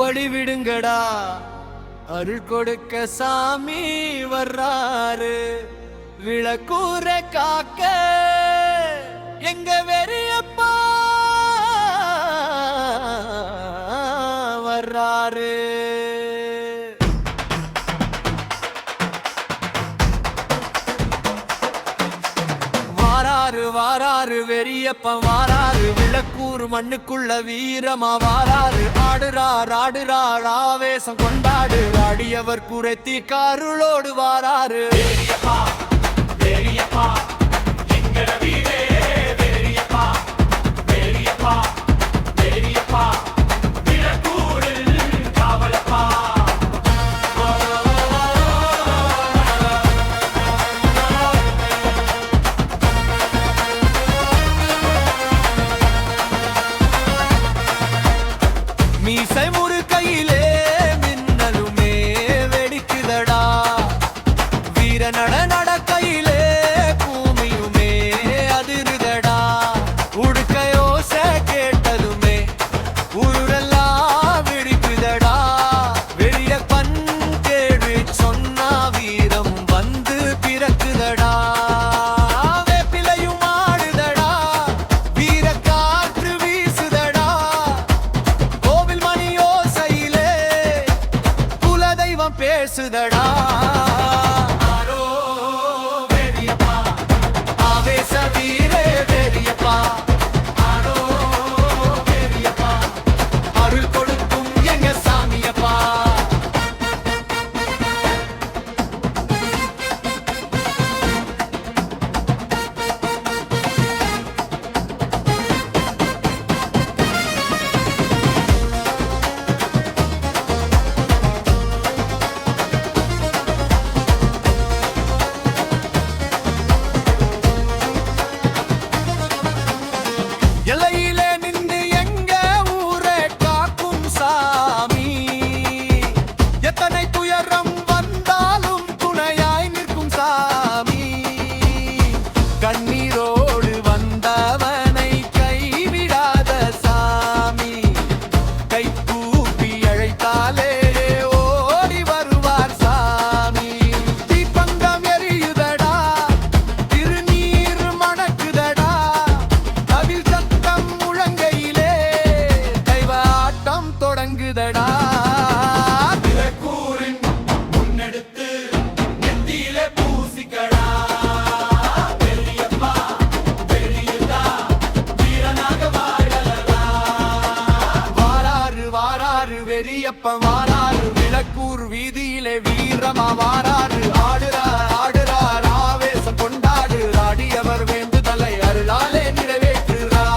வழி விடுங்கடா, அருள் கொடுக்க சாமி வர்றாரு. விளக்கூர காக்க எங்க வெறியப்பா வர்றாரு. வாராரு வெறியப்பன் வாராரு. விளக்கூர் மண்ணுக்குள்ள வீரமா வாராரு. ஆடுறார் ஆவேசம் கொண்டாடு. ஆடியவர் குறைத்தி கருளோடு வாராரு. மீசை முறு கையிலே மின்னலுமே வெடிக்குதடா. வீர நட கையிலே பூமியுமே அதிருதடா. உடுக்கையோச கேட்டதுமே ஊரெல்லாம் வெடிக்குதடா. வெளிய பண் கேடு சொன்னா வீரம் வந்து பிறக்குதடா. வேப்பிலையும் ஆடுதடா, வீர காற்று வீசுதடா. பேசுதடா. ஆரோ வெறியப்பா, ஆவேச வீரே வெறியப்பா. ஆரோ வெறியப்பா, அருள் கொடுக்கும் எங்க சாமியப்பா. எல்லையிலே நின்று எங்க ஊரே காக்கும் சாமி. எத்தனை துயரம் வந்தாலும் துணையாய் நிற்கும் சாமி. கண்ணீரோடு வந்தவனை கைவிடாத சாமி. கை கூப்பி அழைத்தாலே ஓடி வருவார் சாமி. தீப்பந்தம் எரியுதடா, திருநீர் மணக்குதடா. தொடங்குதடா. விளக்கூரின் முன்னெடுத்து நெத்தியிலே பூசிக்கடா. வெறியப்பா வெறியுதா, வீரனாக வாழலடா. வாராரு வெறியப்பன் வாராரு. விளக்கூர் வீதியிலே வீரமா வாராரு. ஆடுறார் ஆவேசம் கொண்டாடு. ஆடியவர் வேண்டுதலை அருளாலே நிறைவேற்றுறார்.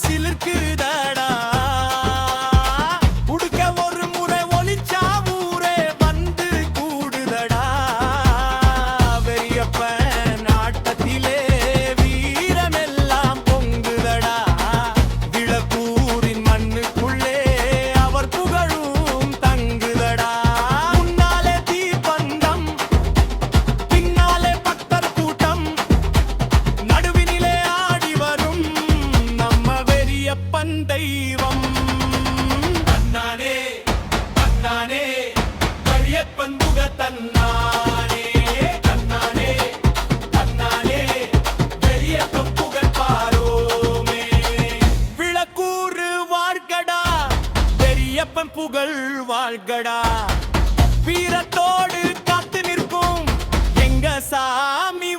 சிலிர்க்குதடா. உடுக்க ஒரு முறை ஒளிச்சா ஊரே வந்து கூடுதடா. வெறியப்பன் நாட்டத்திலே வீரமெல்லாம் பொங்குதடா. விளக்கூரின் மண்ணுக்குள்ளே அவர் புகழும் தங்குதடா. முன்னாலே தீப்பந்தம், பின்னாலே பக்தர் கூட்டம். நடுவினிலே ஆடி வரும் வெறியப்பன் தெய்வம். தன்னானே தன்னானே வெறியப்பன் முக தன்னானே. தன்னானே தன்னானே வெறியப்பன் புகழ் பாரோமே. விளக்கூரு வாழ்கடா, வெறியப்பன் புகழ் வாழ்கடா. வீரத்தோடு காத்து நிற்கும் எங்க சாமி.